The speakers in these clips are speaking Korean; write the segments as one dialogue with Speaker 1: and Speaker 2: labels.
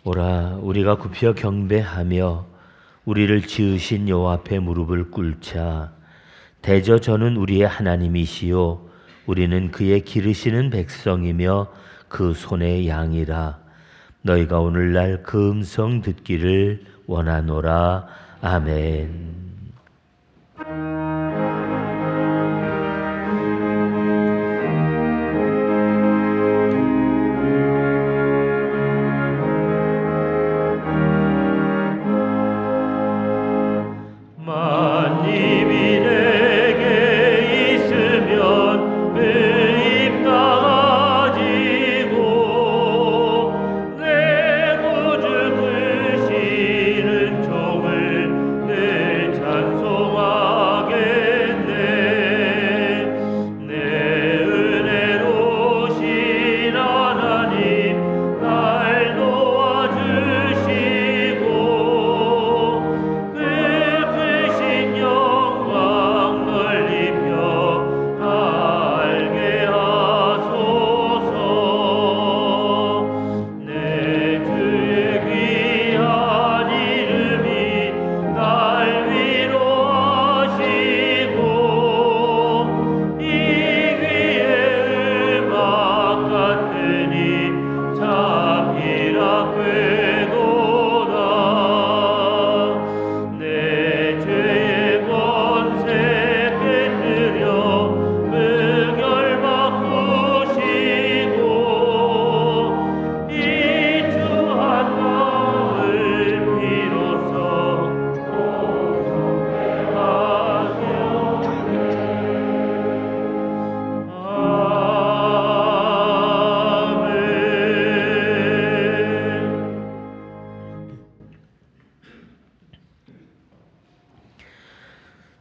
Speaker 1: 오라, 우리가 굽혀 경배하며 우리를 지으신 여호와 앞에 무릎을 꿇자. 대저 저는 우리의 하나님이시요 우리는 그의 기르시는 백성이며 그 손의 양이라. 너희가 오늘날 그 음성 듣기를 원하노라. 아멘.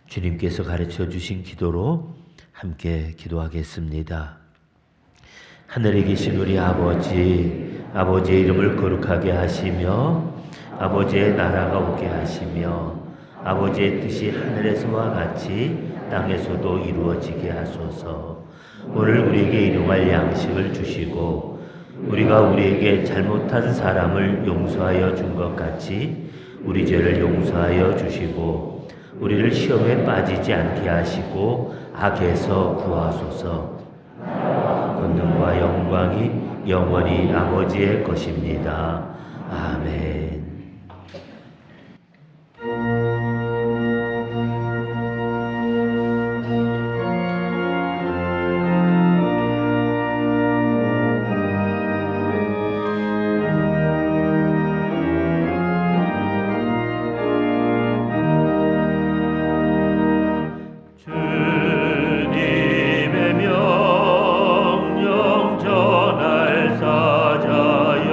Speaker 1: 주님께서 가르쳐 주신 기도로 함께 기도하겠습니다. 하늘에 계신 우리 아버지, 아버지의 이름을 거룩하게 하시며 아버지의 나라가 오게 하시며 아버지의 뜻이 하늘에서와 같이 땅에서도 이루어지게 하소서. 오늘 우리에게 일용할 양식을 주시고 우리가 우리에게 잘못한 사람을 용서하여 준 것 같이 우리 죄를 용서하여 주시고 우리를 시험에 빠지지 않게 하시고 악에서 구하소서. 권능과 영광이 영원히 아버지의 것입니다. 아멘.
Speaker 2: 전할 사자여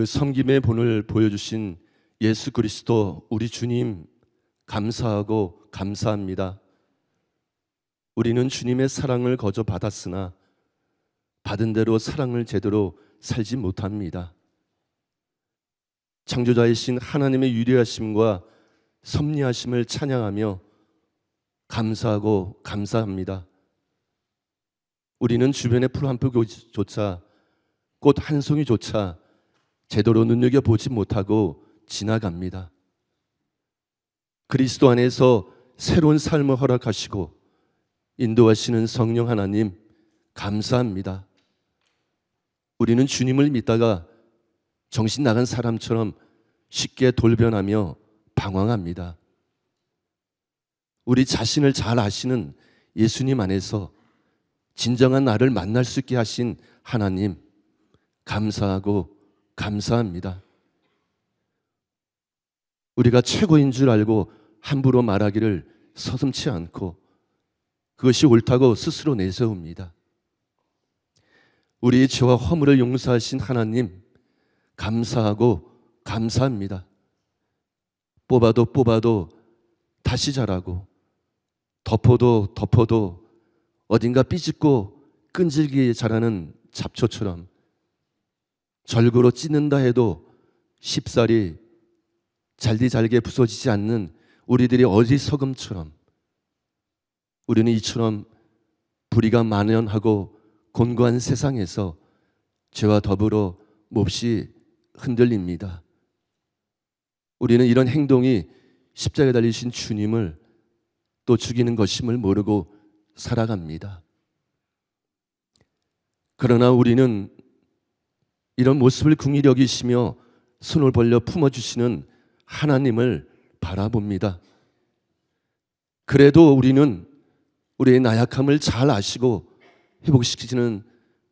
Speaker 2: 그 섬김의 본을 보여주신 예수 그리스도 우리 주님 감사하고 감사합니다. 우리는 주님의 사랑을 거저 받았으나 받은 대로 사랑을 제대로 살지 못합니다. 창조자이신 하나님의 위대하심과 섭리하심을 찬양하며 감사하고 감사합니다. 우리는 주변의 풀 한 포기조차, 꽃 한 송이조차 제대로 눈여겨보지 못하고 지나갑니다. 그리스도 안에서 새로운 삶을 허락하시고 인도하시는 성령 하나님 감사합니다. 우리는 주님을 믿다가 정신 나간 사람처럼 쉽게 돌변하며 방황합니다. 우리 자신을 잘 아시는 예수님 안에서 진정한 나를 만날 수 있게 하신 하나님 감사하고 감사합니다. 우리가 최고인 줄 알고 함부로 말하기를 서슴지 않고 그것이 옳다고 스스로 내세웁니다. 우리의 죄와 허물을 용서하신 하나님 감사하고 감사합니다. 뽑아도 다시 자라고 덮어도 어딘가 삐집고 끈질기게 자라는 잡초처럼 절구로 찢는다 해도 쉽사리 잘게 부서지지 않는 우리들의 어리석음처럼 우리는 이처럼 불의가 만연하고 곤고한 세상에서 죄와 더불어 몹시 흔들립니다. 우리는 이런 행동이 십자가에 달리신 주님을 또 죽이는 것임을 모르고 살아갑니다. 그러나 우리는 이런 모습을 긍휼히 여기시며 손을 벌려 품어주시는 하나님을 바라봅니다. 그래도 우리는 우리의 나약함을 잘 아시고 회복시키시는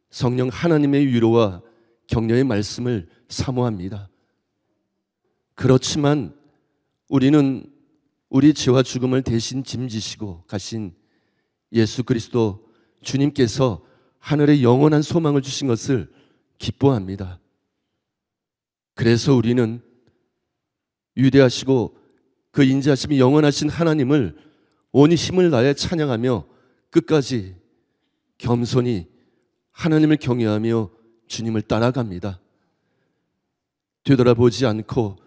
Speaker 2: 성령 하나님의 위로와 격려의 말씀을 사모합니다. 그렇지만 우리는 우리 죄와 죽음을 대신 짐지시고 가신 예수 그리스도 주님께서 하늘에 영원한 소망을 주신 것을 기뻐합니다. 그래서 우리는 위대하시고 그 인자하심이 영원하신 하나님을 온 힘을 다해 찬양하며 끝까지 겸손히 하나님을 경외하며 주님을 따라갑니다. 되돌아보지 않고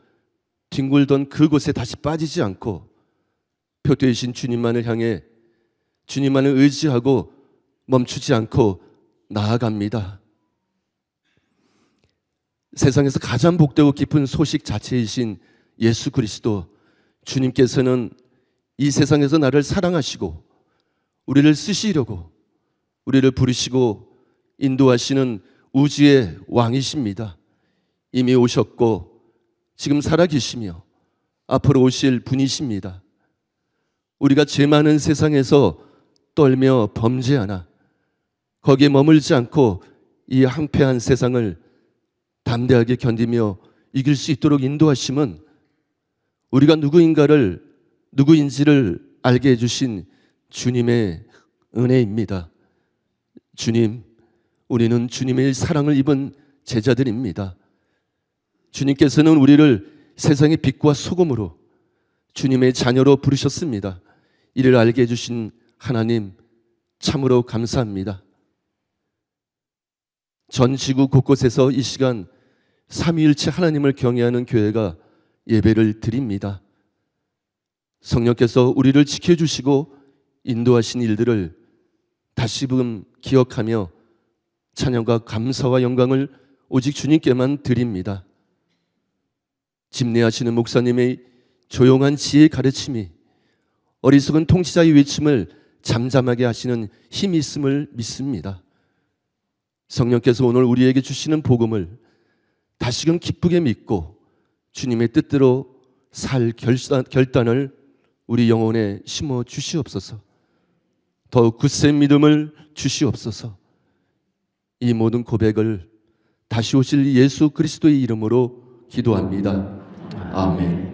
Speaker 2: 뒹굴던 그곳에 다시 빠지지 않고 표되신 주님만을 향해 주님만을 의지하고 멈추지 않고 나아갑니다. 세상에서 가장 복되고 깊은 소식 자체이신 예수 그리스도 주님께서는 이 세상에서 나를 사랑하시고 우리를 쓰시려고 우리를 부르시고 인도하시는 우주의 왕이십니다. 이미 오셨고 지금 살아계시며 앞으로 오실 분이십니다. 우리가 죄 많은 세상에서 떨며 범죄하나 거기에 머물지 않고 이 황폐한 세상을 담대하게 견디며 이길 수 있도록 인도하심은 우리가 누구인지를 알게 해주신 주님의 은혜입니다. 주님, 우리는 주님의 사랑을 입은 제자들입니다. 주님께서는 우리를 세상의 빛과 소금으로 주님의 자녀로 부르셨습니다. 이를 알게 해주신 하나님 참으로 감사합니다. 전 지구 곳곳에서 이 시간 삼위일체 하나님을 경외하는 교회가 예배를 드립니다. 성령께서 우리를 지켜주시고 인도하신 일들을 다시금 기억하며 찬양과 감사와 영광을 오직 주님께만 드립니다. 집례하시는 목사님의 조용한 지혜의 가르침이 어리석은 통치자의 외침을 잠잠하게 하시는 힘이 있음을 믿습니다. 성령께서 오늘 우리에게 주시는 복음을 다시금 기쁘게 믿고 주님의 뜻대로 살 결단을 우리 영혼에 심어 주시옵소서. 더욱 굳센 믿음을 주시옵소서. 이 모든 고백을 다시 오실 예수 그리스도의 이름으로 기도합니다. 아멘.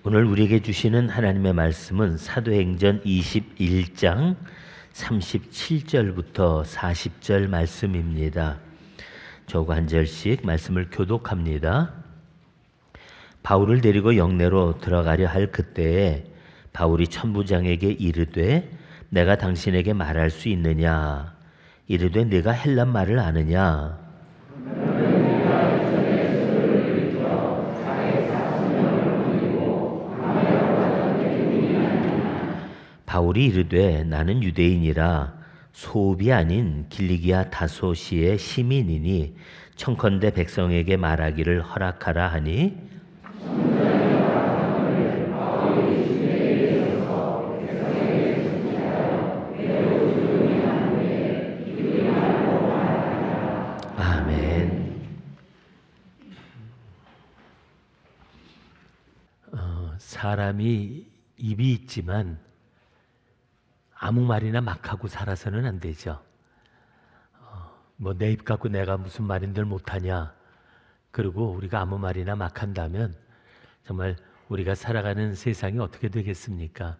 Speaker 1: 오늘 우리에게 주시는 하나님의 말씀은 사도행전 21장 37절부터 40절 말씀입니다. 저거 한 절씩 말씀을 교독합니다. 바울을 데리고 영내로 들어가려 할 그때에 바울이 천부장에게 이르되 내가 당신에게 말할 수 있느냐? 이르되 네가 헬란 말을 아느냐? 바울이 이르되 나는 유대인이라 소읍이 아닌 길리기아 다소시의 시민이니 청컨대 백성에게 말하기를 허락하라 하니 아멘. 사람이 입이 있지만 아무 말이나 막 하고 살아서는 안 되죠. 뭐 내 입 갖고 내가 무슨 말인들 못하냐. 그리고 우리가 아무 말이나 막 한다면 정말 우리가 살아가는 세상이 어떻게 되겠습니까?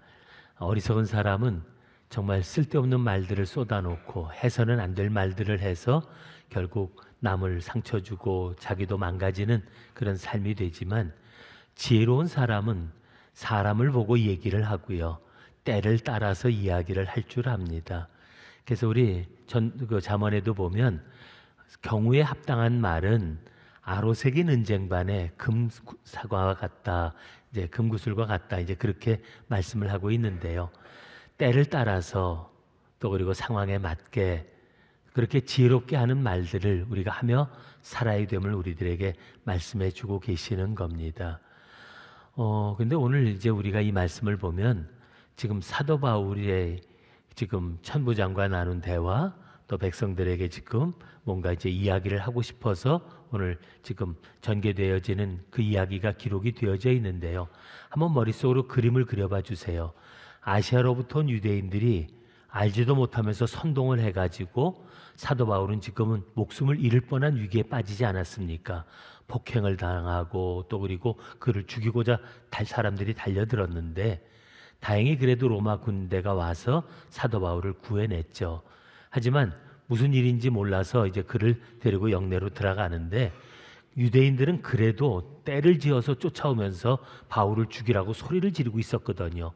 Speaker 1: 어리석은 사람은 정말 쓸데없는 말들을 쏟아놓고 해서는 안 될 말들을 해서 결국 남을 상처 주고 자기도 망가지는 그런 삶이 되지만, 지혜로운 사람은 사람을 보고 얘기를 하고요, 때를 따라서 이야기를 할 줄 압니다. 그래서 우리 잠언에도 보면 경우에 합당한 말은 아로새긴 은쟁반에 금사과와 같다, 이제 금구슬과 같다, 이제 그렇게 말씀을 하고 있는데요. 때를 따라서 또 그리고 상황에 맞게 그렇게 지혜롭게 하는 말들을 우리가 하며 살아야 됨을 우리들에게 말씀해 주고 계시는 겁니다. 근데 오늘 이제 우리가 이 말씀을 보면 지금 사도 바울의 지금 천부장과 나눈 대화, 또 백성들에게 지금 뭔가 이제 이야기를 하고 싶어서 오늘 지금 전개되어지는 그 이야기가 기록이 되어져 있는데요. 한번 머릿속으로 그림을 그려봐 주세요. 아시아로부터 온 유대인들이 알지도 못하면서 선동을 해가지고 사도 바울은 지금은 목숨을 잃을 뻔한 위기에 빠지지 않았습니까? 폭행을 당하고 또 그리고 그를 죽이고자 사람들이 달려들었는데 다행히 그래도 로마 군대가 와서 사도 바울을 구해냈죠. 하지만 무슨 일인지 몰라서 이제 그를 데리고 영내로 들어가는데 유대인들은 그래도 때를 지어서 쫓아오면서 바울을 죽이라고 소리를 지르고 있었거든요.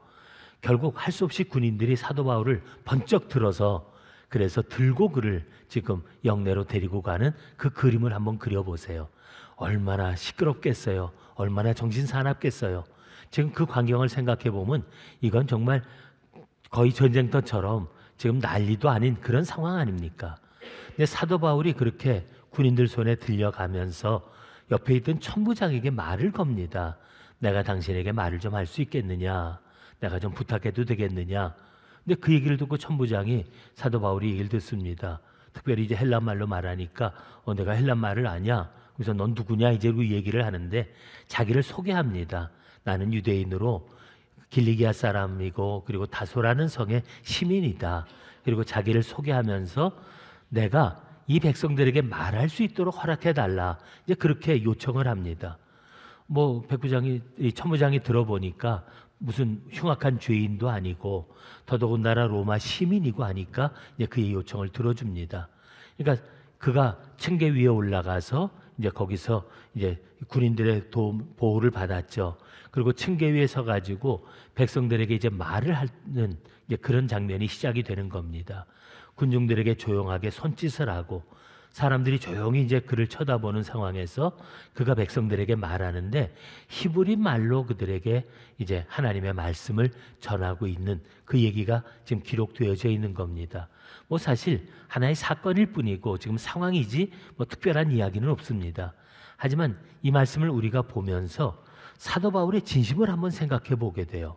Speaker 1: 결국 할 수 없이 군인들이 사도 바울을 번쩍 들어서 그래서 들고 그를 지금 영내로 데리고 가는 그 그림을 한번 그려보세요. 얼마나 시끄럽겠어요. 얼마나 정신사납겠어요. 지금 그 광경을 생각해 보면 이건 정말 거의 전쟁터처럼 지금 난리도 아닌 그런 상황 아닙니까? 근데 사도 바울이 그렇게 군인들 손에 들려가면서 옆에 있던 천부장에게 말을 겁니다. 내가 당신에게 말을 좀 할 수 있겠느냐? 내가 좀 부탁해도 되겠느냐? 근데 그 얘기를 듣고 천부장이 사도 바울이 얘기를 듣습니다. 특별히 이제 헬란 말로 말하니까 내가 헬란 말을 아냐? 그래서 넌 누구냐? 이제 그 얘기를 하는데 자기를 소개합니다. 나는 유대인으로 길리기아 사람이고 그리고 다소라는 성의 시민이다. 그리고 자기를 소개하면서 내가 이 백성들에게 말할 수 있도록 허락해달라. 이제 그렇게 요청을 합니다. 뭐 백부장이 천부장이 들어보니까 무슨 흉악한 죄인도 아니고 더더군다나 로마 시민이고 하니까 이제 그의 요청을 들어줍니다. 그러니까 그가 층계 위에 올라가서 이제 거기서 이제 군인들의 보호를 받았죠. 그리고 층계 위에 서 가지고 백성들에게 이제 말을 하는 이제 그런 장면이 시작이 되는 겁니다. 군중들에게 조용하게 손짓을 하고 사람들이 조용히 이제 그를 쳐다보는 상황에서 그가 백성들에게 말하는데 히브리 말로 그들에게 이제 하나님의 말씀을 전하고 있는 그 얘기가 지금 기록되어져 있는 겁니다. 뭐 사실 하나의 사건일 뿐이고 지금 상황이지 뭐 특별한 이야기는 없습니다. 하지만 이 말씀을 우리가 보면서 사도 바울의 진심을 한번 생각해 보게 돼요.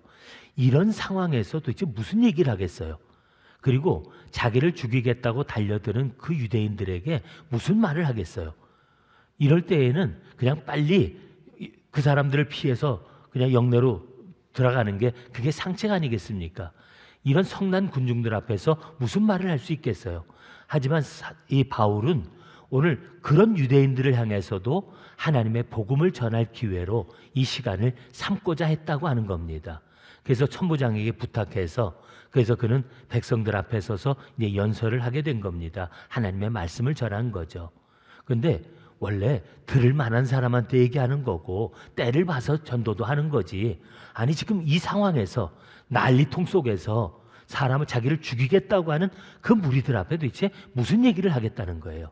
Speaker 1: 이런 상황에서 도대체 무슨 얘기를 하겠어요? 그리고 자기를 죽이겠다고 달려드는 그 유대인들에게 무슨 말을 하겠어요? 이럴 때에는 그냥 빨리 그 사람들을 피해서 그냥 영내로 들어가는 게 그게 상책 아니겠습니까? 이런 성난 군중들 앞에서 무슨 말을 할 수 있겠어요? 하지만 이 바울은 오늘 그런 유대인들을 향해서도 하나님의 복음을 전할 기회로 이 시간을 삼고자 했다고 하는 겁니다. 그래서 천부장에게 부탁해서 그래서 그는 백성들 앞에 서서 이제 연설을 하게 된 겁니다. 하나님의 말씀을 전한 거죠. 그런데 원래 들을 만한 사람한테 얘기하는 거고 때를 봐서 전도도 하는 거지. 아니 지금 이 상황에서 난리통 속에서 사람을 자기를 죽이겠다고 하는 그 무리들 앞에 도대체 무슨 얘기를 하겠다는 거예요.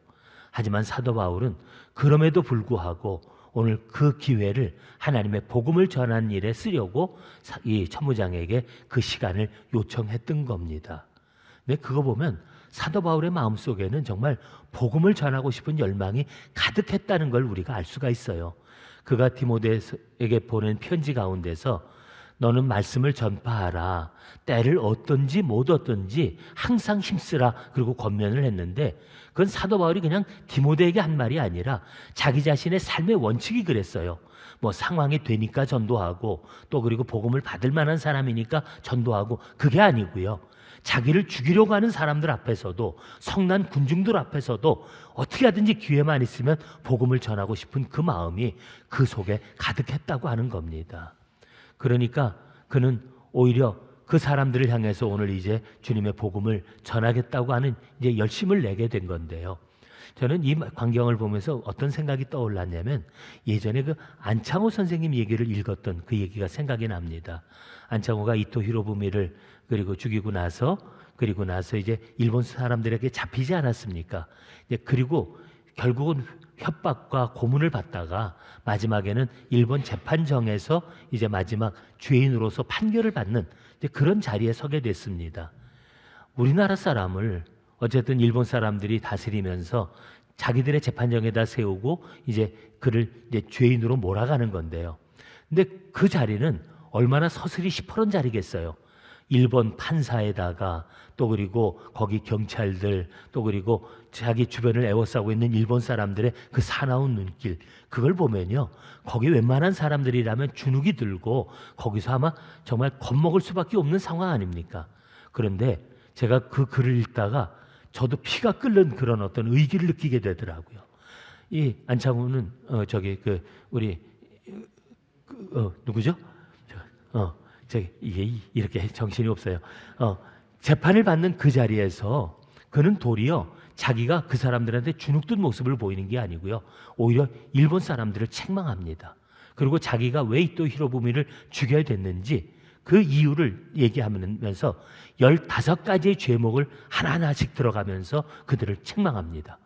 Speaker 1: 하지만 사도 바울은 그럼에도 불구하고 오늘 그 기회를 하나님의 복음을 전하는 일에 쓰려고 이 천부장에게 그 시간을 요청했던 겁니다. 근데 그거 보면 사도 바울의 마음속에는 정말 복음을 전하고 싶은 열망이 가득했다는 걸 우리가 알 수가 있어요. 그가 디모데에게 보낸 편지 가운데서 너는 말씀을 전파하라. 때를 얻든지 못 얻든지 항상 힘쓰라. 그리고 권면을 했는데 그건 사도 바울이 그냥 디모데에게 한 말이 아니라 자기 자신의 삶의 원칙이 그랬어요. 뭐 상황이 되니까 전도하고 또 그리고 복음을 받을 만한 사람이니까 전도하고 그게 아니고요. 자기를 죽이려고 하는 사람들 앞에서도 성난 군중들 앞에서도 어떻게 하든지 기회만 있으면 복음을 전하고 싶은 그 마음이 그 속에 가득했다고 하는 겁니다. 그러니까 그는 오히려 그 사람들을 향해서 오늘 이제 주님의 복음을 전하겠다고 하는 이제 열심을 내게 된 건데요. 저는 이 광경을 보면서 어떤 생각이 떠올랐냐면 예전에 그 안창호 선생님 얘기를 읽었던 그 얘기가 생각이 납니다. 안창호가 이토 히로부미를 그리고 죽이고 나서 이제 일본 사람들에게 잡히지 않았습니까? 이제 그리고 결국은 협박과 고문을 받다가 마지막에는 일본 재판정에서 이제 마지막 죄인으로서 판결을 받는 그런 자리에 서게 됐습니다. 우리나라 사람을 어쨌든 일본 사람들이 다스리면서 자기들의 재판정에다 세우고 이제 그를 이제 죄인으로 몰아가는 건데요. 근데 그 자리는 얼마나 서슬이 시퍼런 자리겠어요. 일본 판사에다가 또 그리고 거기 경찰들 또 그리고 자기 주변을 에워싸고 있는 일본 사람들의 그 사나운 눈길 그걸 보면요 거기 웬만한 사람들이라면 주눅이 들고 거기서 아마 정말 겁먹을 수밖에 없는 상황 아닙니까? 그런데 제가 그 글을 읽다가 저도 피가 끓는 그런 어떤 의기를 느끼게 되더라고요. 이 안창호는 우리 누구죠? 이게 이렇게 정신이 없어요. 재판을 받는 그 자리에서 그는 도리어 자기가 그 사람들한테 주눅든 모습을 보이는 게 아니고요. 오히려 일본 사람들을 책망합니다. 그리고 자기가 왜 이토 히로부미를 죽여야 됐는지 그 이유를 얘기하면서 15가지의 죄목을 하나하나씩 들어가면서 그들을 책망합니다.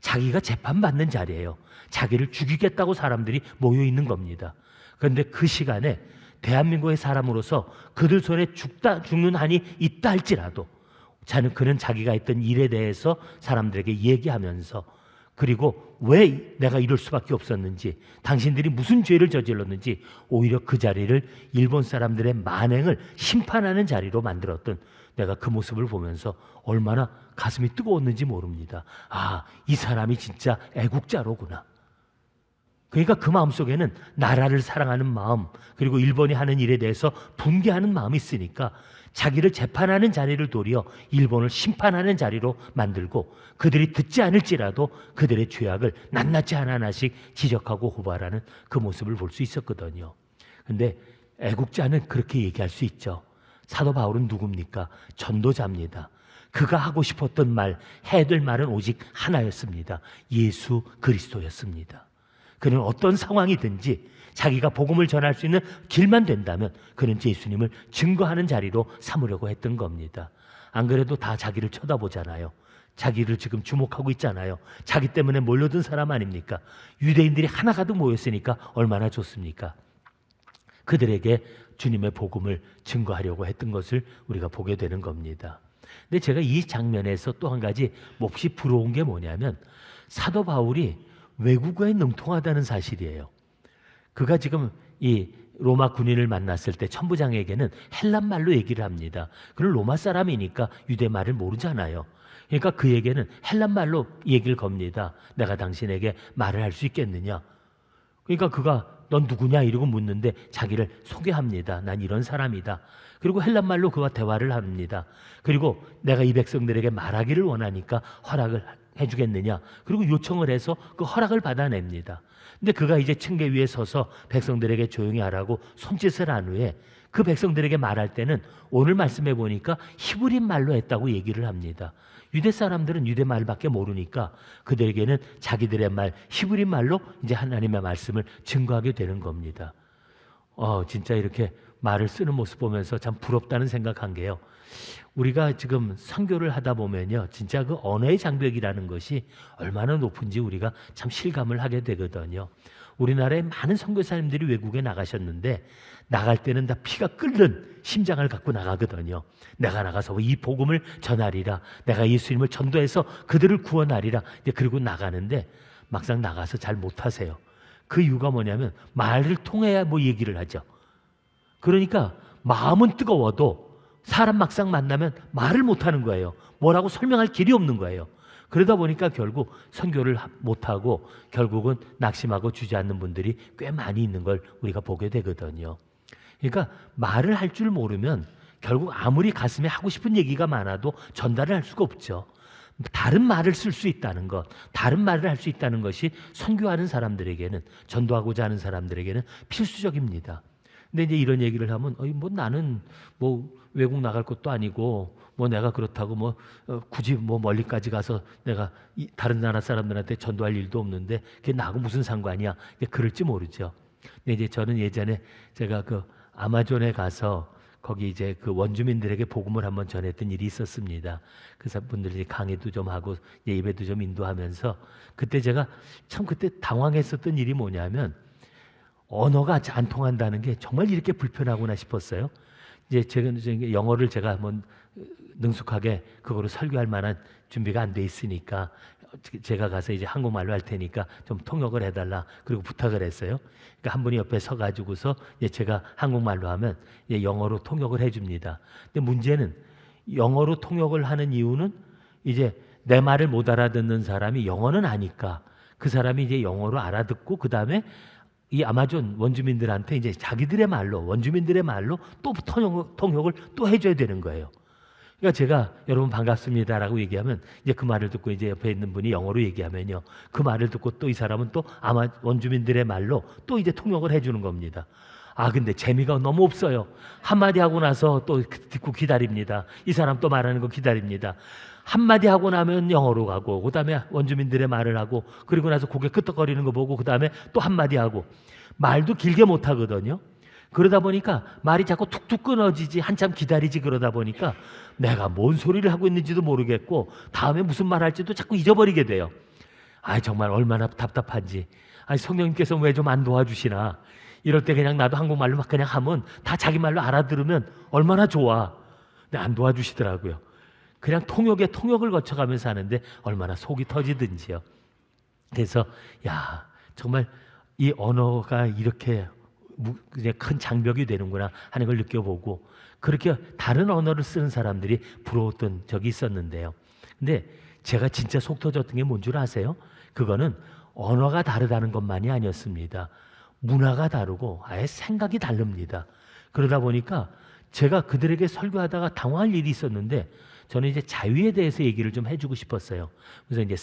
Speaker 1: 자기가 재판받는 자리예요. 자기를 죽이겠다고 사람들이 모여 있는 겁니다. 그런데 그 시간에 대한민국의 사람으로서 그들 손에 죽는 한이 있다 할지라도 그는 자기가 했던 일에 대해서 사람들에게 얘기하면서 그리고 왜 내가 이럴 수밖에 없었는지 당신들이 무슨 죄를 저질렀는지 오히려 그 자리를 일본 사람들의 만행을 심판하는 자리로 만들었던 내가 그 모습을 보면서 얼마나 가슴이 뜨거웠는지 모릅니다. 아, 이 사람이 진짜 애국자로구나. 그러니까 그 마음속에는 나라를 사랑하는 마음 그리고 일본이 하는 일에 대해서 분개하는 마음이 있으니까 자기를 재판하는 자리를 도리어 일본을 심판하는 자리로 만들고 그들이 듣지 않을지라도 그들의 죄악을 낱낱이 하나하나씩 지적하고 고발하는 그 모습을 볼 수 있었거든요. 그런데 애국자는 그렇게 얘기할 수 있죠. 사도 바울은 누굽니까? 전도자입니다. 그가 하고 싶었던 말, 해야 될 말은 오직 하나였습니다. 예수 그리스도였습니다. 그는 어떤 상황이든지 자기가 복음을 전할 수 있는 길만 된다면 그는 예수님을 증거하는 자리로 삼으려고 했던 겁니다. 안 그래도 다 자기를 쳐다보잖아요. 자기를 지금 주목하고 있잖아요. 자기 때문에 몰려든 사람 아닙니까? 유대인들이 하나 가득 모였으니까 얼마나 좋습니까? 그들에게 주님의 복음을 증거하려고 했던 것을 우리가 보게 되는 겁니다. 근데 제가 이 장면에서 또 한 가지 몹시 부러운 게 뭐냐면 사도 바울이 외국어에 능통하다는 사실이에요. 그가 지금 이 로마 군인을 만났을 때 천부장에게는 헬란 말로 얘기를 합니다. 그는 로마 사람이니까 유대 말을 모르잖아요. 그러니까 그에게는 헬란 말로 얘기를 겁니다. 내가 당신에게 말을 할 수 있겠느냐? 그러니까 그가 넌 누구냐 이러고 묻는데 자기를 소개합니다. 난 이런 사람이다. 그리고 헬란 말로 그와 대화를 합니다. 그리고 내가 이 백성들에게 말하기를 원하니까 허락을 해주겠느냐. 그리고 요청을 해서 그 허락을 받아냅니다. 근데 그가 이제 층계 위에 서서 백성들에게 조용히 하라고 손짓을 한 후에 그 백성들에게 말할 때는 오늘 말씀해 보니까 히브리 말로 했다고 얘기를 합니다. 유대 사람들은 유대 말밖에 모르니까 그들에게는 자기들의 말 히브리 말로 이제 하나님의 말씀을 증거하게 되는 겁니다. 진짜 이렇게 말을 쓰는 모습 보면서 참 부럽다는 생각한 게요. 우리가 지금 선교를 하다 보면요, 진짜 그 언어의 장벽이라는 것이 얼마나 높은지 우리가 참 실감을 하게 되거든요. 우리나라에 많은 선교사님들이 외국에 나가셨는데 나갈 때는 다 피가 끓는 심장을 갖고 나가거든요. 내가 나가서 이 복음을 전하리라, 내가 예수님을 전도해서 그들을 구원하리라. 이제 그리고 나가는데 막상 나가서 잘 못하세요. 그 이유가 뭐냐면 말을 통해야 뭐 얘기를 하죠. 그러니까 마음은 뜨거워도 사람 막상 만나면 말을 못하는 거예요. 뭐라고 설명할 길이 없는 거예요. 그러다 보니까 결국 선교를 못하고 결국은 낙심하고 주저앉는 분들이 꽤 많이 있는 걸 우리가 보게 되거든요. 그러니까 말을 할 줄 모르면 결국 아무리 가슴에 하고 싶은 얘기가 많아도 전달을 할 수가 없죠. 다른 말을 쓸 수 있다는 것, 다른 말을 할 수 있다는 것이 선교하는 사람들에게는, 전도하고자 하는 사람들에게는 필수적입니다. 근데 이제 이런 얘기를 하면 뭐 나는 뭐 외국 나갈 것도 아니고 뭐 내가 그렇다고 뭐 굳이 뭐 멀리까지 가서 내가 다른 나라 사람들한테 전도할 일도 없는데 그게 나하고 무슨 상관이야. 그럴지 모르죠. 근데 이제 저는 예전에 제가 그 아마존에 가서 거기 이제 그 원주민들에게 복음을 한번 전했던 일이 있었습니다. 그래서 분들이 강의도 좀 하고 예배도 좀 인도하면서 그때 제가 참 그때 당황했었던 일이 뭐냐면 언어가 안 통한다는 게 정말 이렇게 불편하구나 싶었어요. 이제 영어를 제가 한번 능숙하게 그거로 설교할 만한 준비가 안 돼 있으니까 제가 가서 이제 한국말로 할 테니까 좀 통역을 해달라 그리고 부탁을 했어요. 그러니까 한 분이 옆에 서가지고서 제가 한국말로 하면 영어로 통역을 해줍니다. 근데 문제는 영어로 통역을 하는 이유는 이제 내 말을 못 알아듣는 사람이 영어는 아니까 그 사람이 이제 영어로 알아듣고 그 다음에 이 아마존 원주민들한테 이제 자기들의 말로 원주민들의 말로 또 통역을 또 해줘야 되는 거예요. 그러니까 제가 여러분 반갑습니다라고 얘기하면 이제 그 말을 듣고 이제 옆에 있는 분이 영어로 얘기하면요, 그 말을 듣고 또 이 사람은 또 아마 원주민들의 말로 또 이제 통역을 해주는 겁니다. 근데 재미가 너무 없어요. 한마디 하고 나서 또 듣고 기다립니다. 이 사람 또 말하는 거 기다립니다. 한마디 하고 나면 영어로 가고 그 다음에 원주민들의 말을 하고 그리고 나서 고개 끄덕거리는 거 보고 그 다음에 또 한마디 하고 말도 길게 못 하거든요. 그러다 보니까 말이 자꾸 툭툭 끊어지지 한참 기다리지 그러다 보니까 내가 뭔 소리를 하고 있는지도 모르겠고 다음에 무슨 말 할지도 자꾸 잊어버리게 돼요. 정말 얼마나 답답한지. 성령님께서 왜 좀 안 도와주시나. 이럴 때 그냥 나도 한국말로 막 그냥 하면 다 자기 말로 알아들으면 얼마나 좋아. 근데 안 도와주시더라고요. 그냥 통역을 거쳐가면서 하는데 얼마나 속이 터지든지요. 그래서 정말 이 언어가 이렇게 큰 장벽이 되는구나 하는 걸 느껴보고 그렇게 다른 언어를 쓰는 사람들이 부러웠던 적이 있었는데요. 근데 제가 진짜 속 터졌던 게 뭔 줄 아세요? 그거는 언어가 다르다는 것만이 아니었습니다. 문화가 다르고 아예 생각이 다릅니다. 그러다 보니까 제가 그들에게 설교하다가 당황할 일이 있었는데 저는 이제 자유에 대해서 얘기를 좀 해주고 싶었어요. 그래서 이제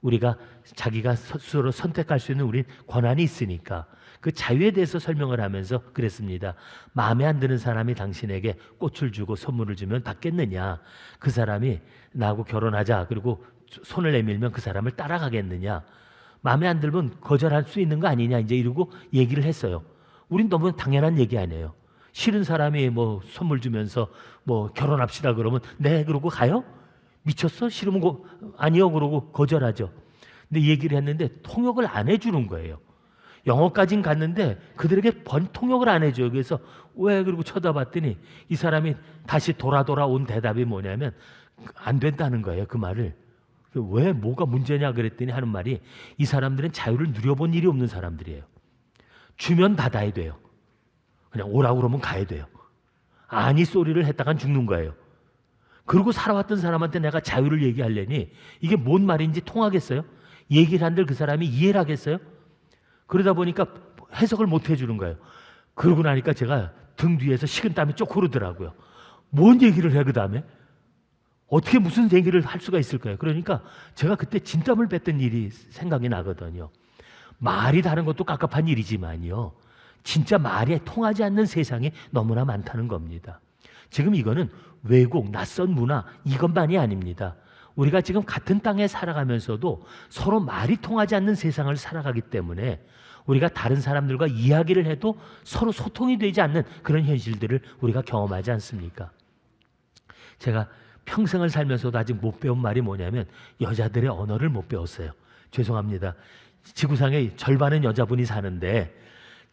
Speaker 1: 우리가 자기가 스스로 선택할 수 있는 우린 권한이 있으니까 그 자유에 대해서 설명을 하면서 그랬습니다. 마음에 안 드는 사람이 당신에게 꽃을 주고 선물을 주면 받겠느냐? 그 사람이 나하고 결혼하자 그리고 손을 내밀면 그 사람을 따라가겠느냐? 마음에 안 들면 거절할 수 있는 거 아니냐? 이제 이러고 얘기를 했어요. 우린 너무 당연한 얘기 아니에요. 싫은 사람이 뭐 선물 주면서 뭐 결혼합시다 그러면 네 그러고 가요? 미쳤어? 싫으면 아니요 그러고 거절하죠. 근데 얘기를 했는데 통역을 안 해주는 거예요. 영어까진 갔는데 그들에게 통역을 안 해줘요. 그래서 왜 그러고 쳐다봤더니 이 사람이 다시 돌아온 대답이 뭐냐면 안 된다는 거예요. 그 말을. 왜 뭐가 문제냐 그랬더니 하는 말이 이 사람들은 자유를 누려본 일이 없는 사람들이에요. 주면 받아야 돼요. 그냥 오라고 그러면 가야 돼요. 아니 소리를 했다간 죽는 거예요. 그리고 살아왔던 사람한테 내가 자유를 얘기하려니 이게 뭔 말인지 통하겠어요? 얘기를 한들 그 사람이 이해를 하겠어요? 그러다 보니까 해석을 못 해주는 거예요. 그러고 나니까 제가 등 뒤에서 식은땀이 쪽 흐르더라고요. 뭔 얘기를 해 그 다음에? 어떻게 무슨 얘기를 할 수가 있을까요? 그러니까 제가 그때 진땀을 뺐던 일이 생각이 나거든요. 말이 다른 것도 깝깝한 일이지만요, 진짜 말이 통하지 않는 세상이 너무나 많다는 겁니다. 지금 이거는 외국, 낯선 문화 이것만이 아닙니다. 우리가 지금 같은 땅에 살아가면서도 서로 말이 통하지 않는 세상을 살아가기 때문에 우리가 다른 사람들과 이야기를 해도 서로 소통이 되지 않는 그런 현실들을 우리가 경험하지 않습니까? 제가 평생을 살면서도 아직 못 배운 말이 뭐냐면 여자들의 언어를 못 배웠어요. 죄송합니다. 지구상의 절반은 여자분이 사는데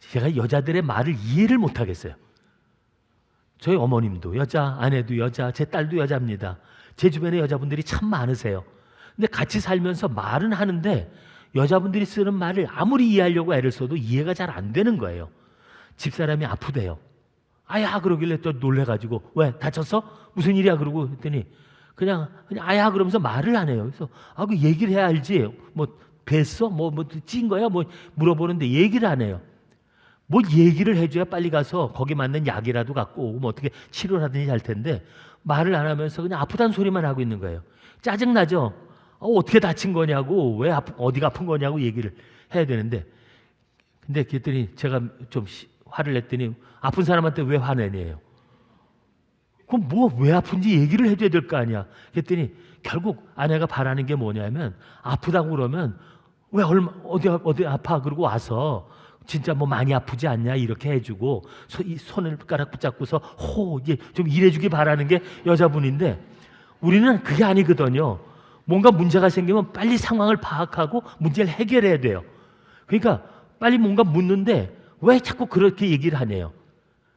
Speaker 1: 제가 여자들의 말을 이해를 못 하겠어요. 저희 어머님도 여자, 아내도 여자, 제 딸도 여자입니다. 제 주변에 여자분들이 참 많으세요. 근데 같이 살면서 말은 하는데 여자분들이 쓰는 말을 아무리 이해하려고 애를 써도 이해가 잘 안 되는 거예요. 집사람이 아프대요. 아야 그러길래 또 놀래가지고 왜 다쳤어? 무슨 일이야? 그러고 했더니 그냥 아야 그러면서 말을 안 해요. 그래서 그 얘기를 해야 알지. 뭐 뵀어? 뭐 찐 거야? 뭐 물어보는데 얘기를 안 해요. 뭐 얘기를 해줘야 빨리 가서 거기 맞는 약이라도 갖고 오고 뭐 어떻게 치료를 하든지 할 텐데 말을 안 하면서 그냥 아프다는 소리만 하고 있는 거예요. 짜증나죠? 어떻게 다친 거냐고, 왜 어디가 아픈 거냐고 얘기를 해야 되는데, 근데 그랬더니 제가 좀 화를 냈더니 아픈 사람한테 왜 화내냐요. 그럼 뭐 왜 아픈지 얘기를 해줘야 될 거 아니야. 그랬더니 결국 아내가 바라는 게 뭐냐면 아프다고 그러면 왜 어디 아파 그러고 와서 진짜 뭐 많이 아프지 않냐 이렇게 해주고 이 손가락 붙잡고서 이제 좀 일해주기 바라는 게 여자분인데 우리는 그게 아니거든요. 뭔가 문제가 생기면 빨리 상황을 파악하고 문제를 해결해야 돼요. 그러니까 빨리 뭔가 묻는데 왜 자꾸 그렇게 얘기를 하네요.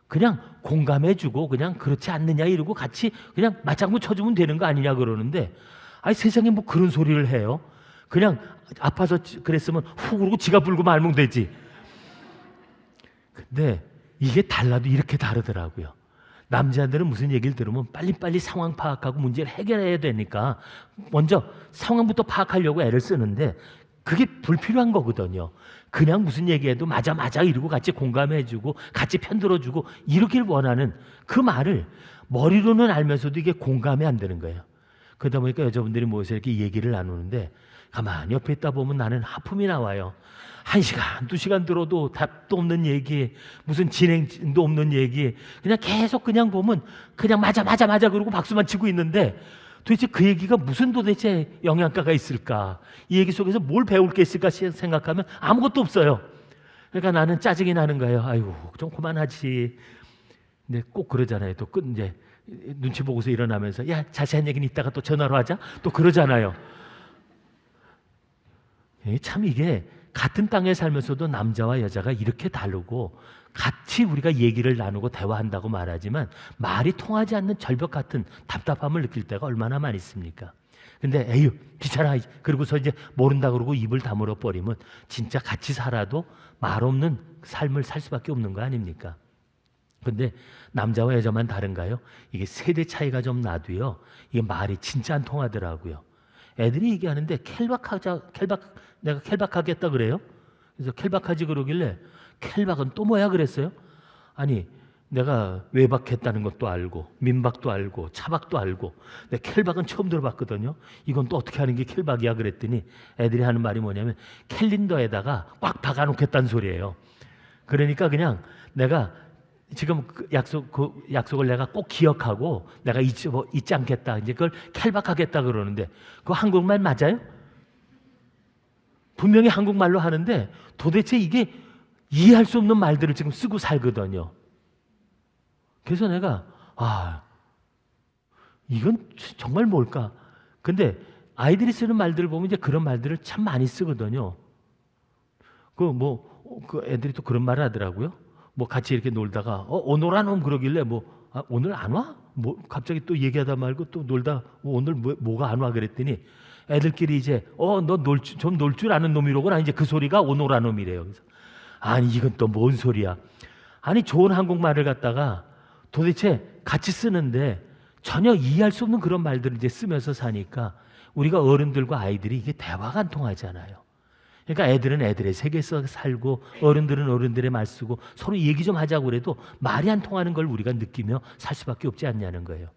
Speaker 1: 그냥 공감해주고 그냥 그렇지 않느냐 이러고 같이 그냥 맞장구 쳐주면 되는 거 아니냐 그러는데 아니 세상에 뭐 그런 소리를 해요. 그냥 아파서 그랬으면 후 그러고 지가 불고 말면 되지. 근데 이게 달라도 이렇게 다르더라고요. 남자들은 무슨 얘기를 들으면 빨리빨리 상황 파악하고 문제를 해결해야 되니까 먼저 상황부터 파악하려고 애를 쓰는데 그게 불필요한 거거든요. 그냥 무슨 얘기해도 맞아 이러고 같이 공감해주고 같이 편들어주고 이러길 원하는 그 말을 머리로는 알면서도 이게 공감이 안 되는 거예요. 그러다 보니까 여자분들이 모여서 이렇게 얘기를 나누는데 가만히 옆에 있다 보면 나는 하품이 나와요. 1시간, 2시간 들어도 답도 없는 얘기, 무슨 진행도 없는 얘기, 그냥 계속 그냥 보면 그냥 맞아 그러고 박수만 치고 있는데 도대체 그 얘기가 무슨 도대체 영양가가 있을까? 이 얘기 속에서 뭘 배울 게 있을까 생각하면 아무것도 없어요. 그러니까 나는 짜증이 나는 거예요. 아이고, 좀 그만하지. 근데 꼭 그러잖아요. 또 이제 눈치 보고서 일어나면서 야, 자세한 얘기는 이따가 또 전화로 하자. 또 그러잖아요. 참 이게 같은 땅에 살면서도 남자와 여자가 이렇게 다르고 같이 우리가 얘기를 나누고 대화한다고 말하지만 말이 통하지 않는 절벽 같은 답답함을 느낄 때가 얼마나 많이 있습니까? 근데 에휴 귀찮아 그러고서 이제 모른다 그러고 입을 다물어 버리면 진짜 같이 살아도 말 없는 삶을 살 수밖에 없는 거 아닙니까? 근데 남자와 여자만 다른가요? 이게 세대 차이가 좀 나도요 이게 말이 진짜 안 통하더라고요. 애들이 얘기하는데 내가 켈박하겠다 그래요? 그래서 켈박하지 그러길래 켈박은 또 뭐야 그랬어요? 아니 내가 외박했다는 것도 알고 민박도 알고 차박도 알고 근데 켈박은 처음 들어봤거든요. 이건 또 어떻게 하는 게 켈박이야 그랬더니 애들이 하는 말이 뭐냐면 캘린더에다가 꽉 박아놓겠다는 소리예요. 그러니까 그냥 내가 지금 그 약속을 내가 꼭 기억하고 내가 잊지 않겠다. 이제 그걸 켈박하겠다 그러는데 그거 한국말 맞아요? 분명히 한국말로 하는데 도대체 이게 이해할 수 없는 말들을 지금 쓰고 살거든요. 그래서 내가 이건 정말 뭘까? 근데 아이들이 쓰는 말들을 보면 이제 그런 말들을 참 많이 쓰거든요. 그 애들이 또 그런 말을 하더라고요. 뭐 같이 이렇게 놀다가 오늘 안 오면 그러길래 오늘 안 와? 뭐 갑자기 또 얘기하다 말고 또 놀다 오늘 뭐가 안 와 그랬더니 애들끼리 이제 너 좀 놀 줄 아는 놈이로구나 이제 그 소리가 오노라 놈이래요. 그래서 아니 이건 또 뭔 소리야? 아니 좋은 한국말을 갖다가 도대체 같이 쓰는데 전혀 이해할 수 없는 그런 말들을 이제 쓰면서 사니까 우리가 어른들과 아이들이 이게 대화가 안 통하잖아요. 그러니까 애들은 애들의 세계에서 살고 어른들은 어른들의 말 쓰고 서로 얘기 좀 하자고 그래도 말이 안 통하는 걸 우리가 느끼며 살 수밖에 없지 않냐는 거예요.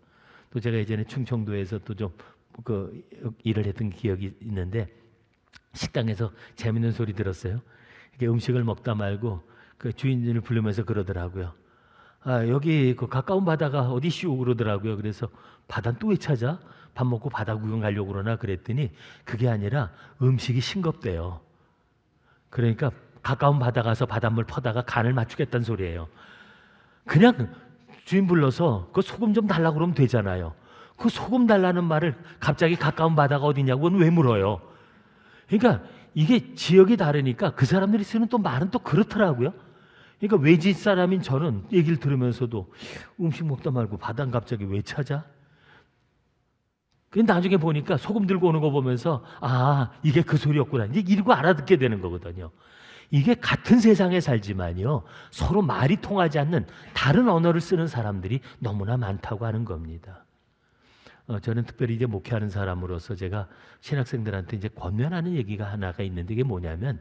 Speaker 1: 또 제가 예전에 충청도에서 또 좀 그 일을 했던 기억이 있는데 식당에서 재밌는 소리 들었어요. 이렇게 음식을 먹다 말고 그 주인을 부르면서 그러더라고요. 아, 여기 그 가까운 바다가 어디시오 그러더라고요. 그래서 바다는 또 왜 찾아? 밥 먹고 바다 구경 가려고 그러나 그랬더니 그게 아니라 음식이 싱겁대요. 그러니까 가까운 바다 가서 바닷물 퍼다가 간을 맞추겠다는 소리예요. 그냥 주인 불러서 그 소금 좀 달라고 그러면 되잖아요. 그 소금 달라는 말을 갑자기 가까운 바다가 어디냐고는 왜 물어요? 그러니까 이게 지역이 다르니까 그 사람들이 쓰는 또 말은 또 그렇더라고요. 그러니까 외지 사람인 저는 얘기를 들으면서도 음식 먹다 말고 바다는 갑자기 왜 찾아? 근데 나중에 보니까 소금 들고 오는 거 보면서 아, 이게 그 소리였구나. 이제 이러고 알아듣게 되는 거거든요. 이게 같은 세상에 살지만요, 서로 말이 통하지 않는 다른 언어를 쓰는 사람들이 너무나 많다고 하는 겁니다. 저는 특별히 이제 목회하는 사람으로서 제가 신학생들한테 이제 권면하는 얘기가 하나가 있는데, 이게 뭐냐면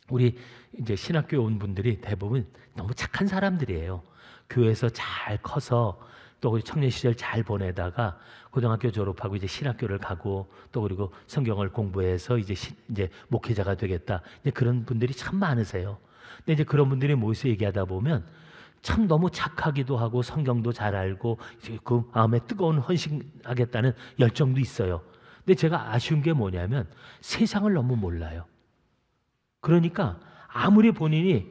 Speaker 1: 우리 이제 신학교에 온 분들이 대부분 너무 착한 사람들이에요. 교회에서 잘 커서 또 우리 청년 시절 잘 보내다가 고등학교 졸업하고 이제 신학교를 가고 또 그리고 성경을 공부해서 이제 목회자가 되겠다. 이제 그런 분들이 참 많으세요. 근데 이제 그런 분들이 모여서 얘기하다 보면 참 너무 착하기도 하고 성경도 잘 알고 그 마음에 뜨거운 헌신하겠다는 열정도 있어요. 근데 제가 아쉬운 게 뭐냐면 세상을 너무 몰라요. 그러니까 아무리 본인이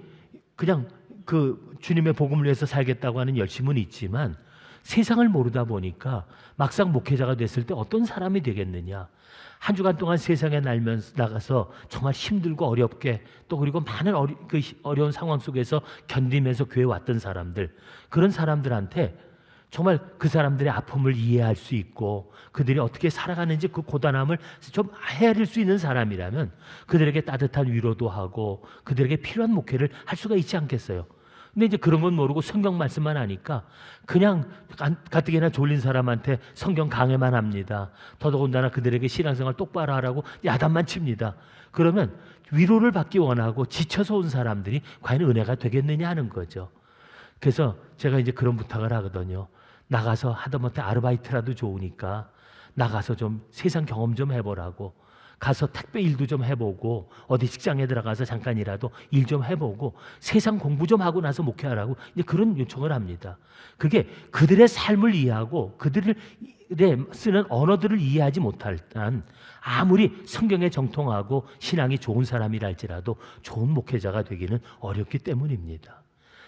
Speaker 1: 그냥 그 주님의 복음을 위해서 살겠다고 하는 열심은 있지만 세상을 모르다 보니까 막상 목회자가 됐을 때 어떤 사람이 되겠느냐. 한 주간 동안 세상에 나가서 정말 힘들고 어렵게 또 그리고 많은 어려운 상황 속에서 견디면서 교회에 왔던 사람들, 그런 사람들한테 정말 그 사람들의 아픔을 이해할 수 있고 그들이 어떻게 살아가는지 그 고단함을 좀 헤아릴 수 있는 사람이라면 그들에게 따뜻한 위로도 하고 그들에게 필요한 목회를 할 수가 있지 않겠어요. 근데 이제 그런 건 모르고 성경 말씀만 하니까 그냥 가뜩이나 졸린 사람한테 성경 강해만 합니다. 더더군다나 그들에게 신앙생활 똑바로 하라고 야단만 칩니다. 그러면 위로를 받기 원하고 지쳐서 온 사람들이 과연 은혜가 되겠느냐 하는 거죠. 그래서 제가 이제 그런 부탁을 하거든요. 나가서 하다못해 아르바이트라도 좋으니까 나가서 좀 세상 경험 좀 해보라고, 가서 택배 일도 좀 해보고 어디 직장에 들어가서 잠깐이라도 일 좀 해보고 세상 공부 좀 하고 나서 목회하라고 이제 그런 요청을 합니다. 그게 그들의 삶을 이해하고 그들의 쓰는 언어들을 이해하지 못할 땐 아무리 성경에 정통하고 신앙이 좋은 사람이라 할지라도 좋은 목회자가 되기는 어렵기 때문입니다.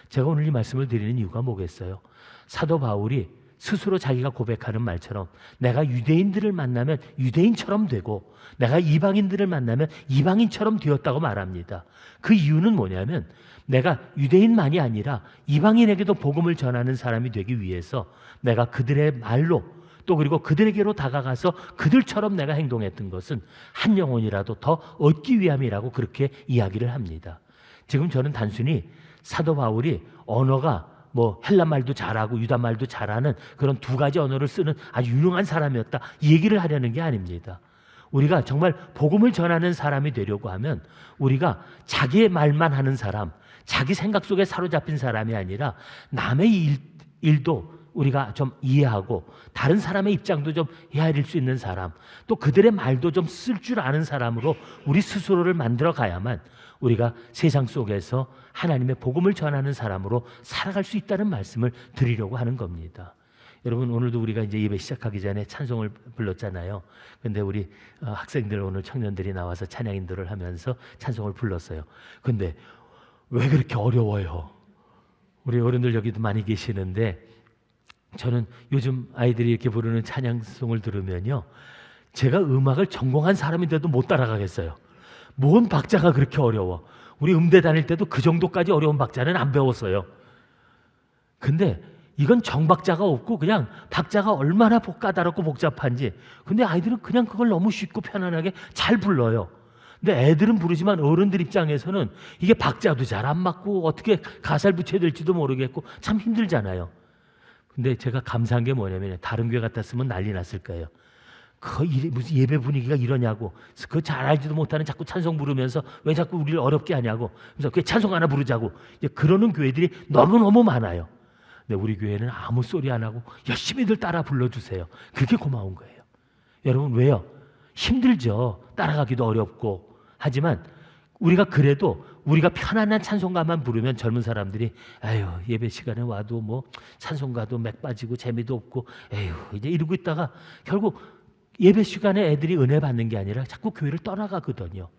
Speaker 1: 제가 오늘 이 말씀을 드리는 이유가 뭐겠어요? 사도 바울이 스스로 자기가 고백하는 말처럼 내가 유대인들을 만나면 유대인처럼 되고 내가 이방인들을 만나면 이방인처럼 되었다고 말합니다. 그 이유는 뭐냐면 내가 유대인만이 아니라 이방인에게도 복음을 전하는 사람이 되기 위해서 내가 그들의 말로 또 그리고 그들에게로 다가가서 그들처럼 내가 행동했던 것은 한 영혼이라도 더 얻기 위함이라고 그렇게 이야기를 합니다. 지금 저는 단순히 사도 바울이 언어가 뭐 헬라 말도 잘하고 유다 말도 잘하는 그런 두 가지 언어를 쓰는 아주 유능한 사람이었다, 이 얘기를 하려는 게 아닙니다. 우리가 정말 복음을 전하는 사람이 되려고 하면 우리가 자기의 말만 하는 사람, 자기 생각 속에 사로잡힌 사람이 아니라 남의 일도 우리가 좀 이해하고 다른 사람의 입장도 좀 헤아릴 수 있는 사람, 또 그들의 말도 좀 쓸 줄 아는 사람으로 우리 스스로를 만들어 가야만 우리가 세상 속에서 하나님의 복음을 전하는 사람으로 살아갈 수 있다는 말씀을 드리려고 하는 겁니다. 여러분, 오늘도 우리가 이제 예배 시작하기 전에 찬송을 불렀잖아요. 근데 우리 학생들, 오늘 청년들이 나와서 찬양 인도를 하면서 찬송을 불렀어요. 근데 왜 그렇게 어려워요? 우리 어른들 여기도 많이 계시는데 저는 요즘 아이들이 이렇게 부르는 찬양송을 들으면요, 제가 음악을 전공한 사람인데도 못 따라가겠어요. 뭔 박자가 그렇게 어려워. 우리 음대 다닐 때도 그 정도까지 어려운 박자는 안 배웠어요. 근데 이건 정박자가 없고 그냥 박자가 얼마나 까다롭고 복잡한지, 근데 아이들은 그냥 그걸 너무 쉽고 편안하게 잘 불러요. 근데 애들은 부르지만 어른들 입장에서는 이게 박자도 잘 안 맞고 어떻게 가사를 붙여야 될지도 모르겠고 참 힘들잖아요. 근데 제가 감사한 게 뭐냐면 다른 교회 같았으면 난리 났을 거예요. 무슨 예배 분위기가 이러냐고, 그거 잘 알지도 못하는 자꾸 찬송 부르면서 왜 자꾸 우리를 어렵게 하냐고, 그래서 그 찬송 하나 부르자고 이제 그러는 교회들이 너무너무 많아요. 근데 우리 교회는 아무 소리 안 하고 열심히들 따라 불러주세요. 그게 고마운 거예요. 여러분 왜요? 힘들죠. 따라가기도 어렵고. 하지만 우리가 그래도 우리가 편안한 찬송가만 부르면 젊은 사람들이 아유 예배 시간에 와도 뭐 찬송가도 맥 빠지고 재미도 없고 에휴 이제 이러고 있다가 결국 예배 시간에 애들이 은혜 받는 게 아니라 자꾸 교회를 떠나가거든요.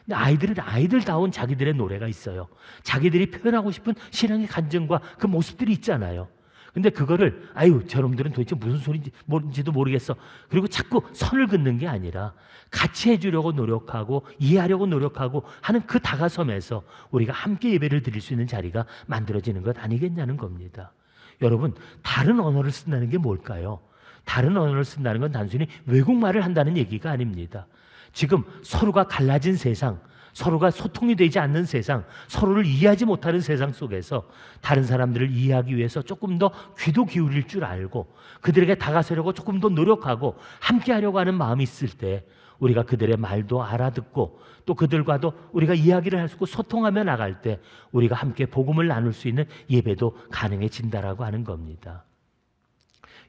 Speaker 1: 근데 아이들은 아이들다운 자기들의 노래가 있어요. 자기들이 표현하고 싶은 신앙의 간증과 그 모습들이 있잖아요. 근데 그거를 아유 저놈들은 도대체 무슨 소리인지 뭔지도 모르겠어. 그리고 자꾸 선을 긋는 게 아니라 같이 해주려고 노력하고 이해하려고 노력하고 하는 그 다가섬에서 우리가 함께 예배를 드릴 수 있는 자리가 만들어지는 것 아니겠냐는 겁니다. 여러분 다른 언어를 쓴다는 게 뭘까요? 다른 언어를 쓴다는 건 단순히 외국말을 한다는 얘기가 아닙니다. 지금 서로가 갈라진 세상, 서로가 소통이 되지 않는 세상, 서로를 이해하지 못하는 세상 속에서 다른 사람들을 이해하기 위해서 조금 더 귀도 기울일 줄 알고 그들에게 다가서려고 조금 더 노력하고 함께 하려고 하는 마음이 있을 때 우리가 그들의 말도 알아듣고 또 그들과도 우리가 이야기를 할 수 있고 소통하며 나갈 때 우리가 함께 복음을 나눌 수 있는 예배도 가능해진다라고 하는 겁니다.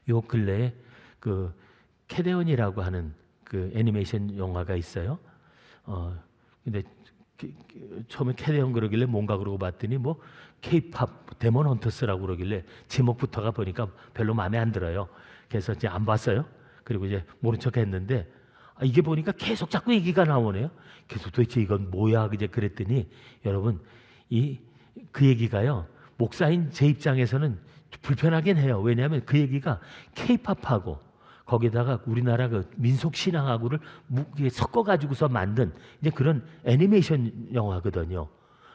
Speaker 1: 요 근래에 그 캐데온이라고 하는 그 애니메이션 영화가 있어요. 근데 처음에 캐데온 그러길래 뭔가 그러고 봤더니 뭐 K-팝 데몬 헌터스라고 그러길래 제목부터가 보니까 별로 마음에 안 들어요. 그래서 이제 안 봤어요. 그리고 이제 모른 척 했는데 이게 보니까 계속 자꾸 얘기가 나오네요. 그래서 도대체 이건 뭐야 이제 그랬더니 여러분 그 얘기가요. 목사인 제 입장에서는 불편하긴 해요. 왜냐하면 그 얘기가 K-팝하고 거기다가 우리나라 그 민속 신앙하고를 섞어가지고서 만든 이제 그런 애니메이션 영화거든요.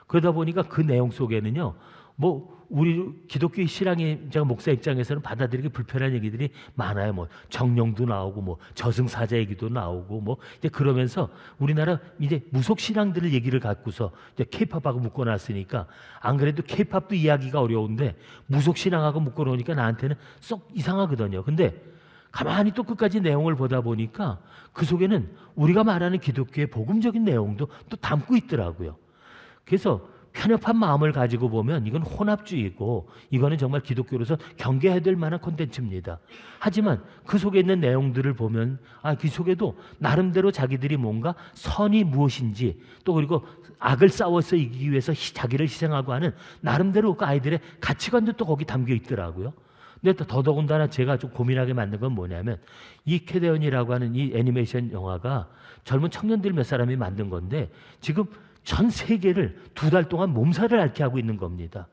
Speaker 1: 그러다 보니까 그 내용 속에는요, 뭐 우리 기독교 신앙의 제가 목사 입장에서는 받아들이기 불편한 얘기들이 많아요. 뭐 정령도 나오고, 뭐 저승사자 얘기도 나오고, 뭐 이제 그러면서 우리나라 이제 무속 신앙들을 얘기를 갖고서 이제 K-팝하고 묶어놨으니까 안 그래도 K-팝도 이해하기가 어려운데 무속 신앙하고 묶어놓으니까 나한테는 썩 이상하거든요. 근데 가만히 또 끝까지 내용을 보다 보니까 그 속에는 우리가 말하는 기독교의 복음적인 내용도 또 담고 있더라고요. 그래서 편협한 마음을 가지고 보면 이건 혼합주의고 이거는 정말 기독교로서 경계해야 될 만한 콘텐츠입니다. 하지만 그 속에 있는 내용들을 보면 그 속에도 나름대로 자기들이 뭔가 선이 무엇인지 또 그리고 악을 싸워서 이기기 위해서 자기를 희생하고 하는 나름대로 그 아이들의 가치관도 또 거기 담겨 있더라고요. 근데 더더군다나 제가 좀 고민하게 만든 건 뭐냐면 이 캐데온이라고 하는 이 애니메이션 영화가 젊은 청년들 몇 사람이 만든 건데 지금 전 세계를 2달 동안 몸살을 앓게 하고 있는 겁니다.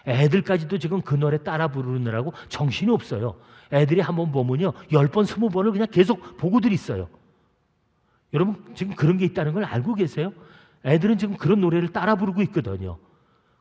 Speaker 1: 애들까지도 지금 그 노래 따라 부르느라고 정신이 없어요. 애들이 한번 보면요 10번, 20번을 그냥 계속 보고들 있어요. 여러분 지금 그런 게 있다는 걸 알고 계세요? 애들은 지금 그런 노래를 따라 부르고 있거든요.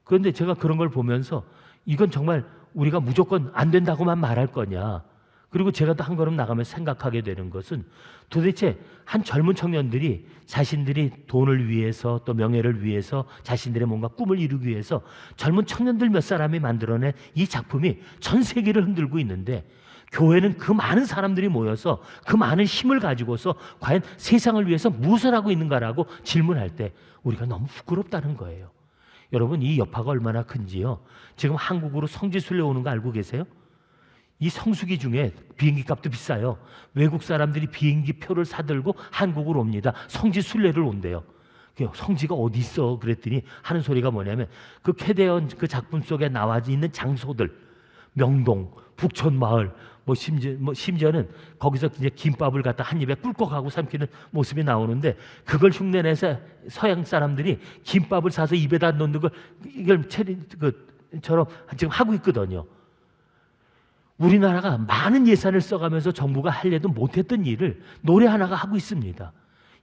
Speaker 1: 그런데 제가 그런 걸 보면서 이건 정말 우리가 무조건 안 된다고만 말할 거냐. 그리고 제가 또 한 걸음 나가면서 생각하게 되는 것은 도대체 한 젊은 청년들이 자신들이 돈을 위해서 또 명예를 위해서 자신들의 뭔가 꿈을 이루기 위해서 젊은 청년들 몇 사람이 만들어낸 이 작품이 전 세계를 흔들고 있는데 교회는 그 많은 사람들이 모여서 그 많은 힘을 가지고서 과연 세상을 위해서 무엇을 하고 있는가라고 질문할 때 우리가 너무 부끄럽다는 거예요. 여러분 이 여파가 얼마나 큰지요. 지금 한국으로 성지순례 오는 거 알고 계세요? 이 성수기 중에 비행기 값도 비싸요. 외국 사람들이 비행기 표를 사들고 한국으로 옵니다. 성지순례를 온대요. 성지가 어디 있어? 그랬더니 하는 소리가 뭐냐면 그 캐데온 그 작품 속에 나와 있는 장소들, 명동, 북촌마을, 심지어는 거기서 이제 김밥을 갖다 한 입에 꿀꺽하고 삼키는 모습이 나오는데 그걸 흉내내서 서양 사람들이 김밥을 사서 입에다 넣는 걸 이걸 처럼 지금 하고 있거든요. 우리나라가 많은 예산을 써가면서 정부가 하려도 못했던 일을 노래 하나가 하고 있습니다.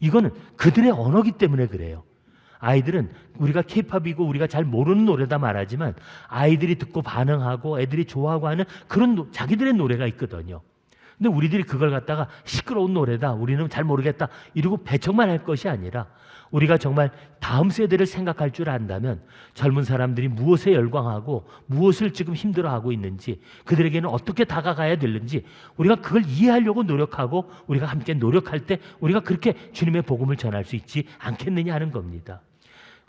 Speaker 1: 이거는 그들의 언어기 때문에 그래요. 아이들은 우리가 K-팝이고 우리가 잘 모르는 노래다 말하지만 아이들이 듣고 반응하고 애들이 좋아하고 하는 그런 자기들의 노래가 있거든요. 근데 우리들이 그걸 갖다가 시끄러운 노래다, 우리는 잘 모르겠다 이러고 배척만 할 것이 아니라 우리가 정말 다음 세대를 생각할 줄 안다면 젊은 사람들이 무엇에 열광하고 무엇을 지금 힘들어하고 있는지 그들에게는 어떻게 다가가야 되는지 우리가 그걸 이해하려고 노력하고 우리가 함께 노력할 때 우리가 그렇게 주님의 복음을 전할 수 있지 않겠느냐 하는 겁니다.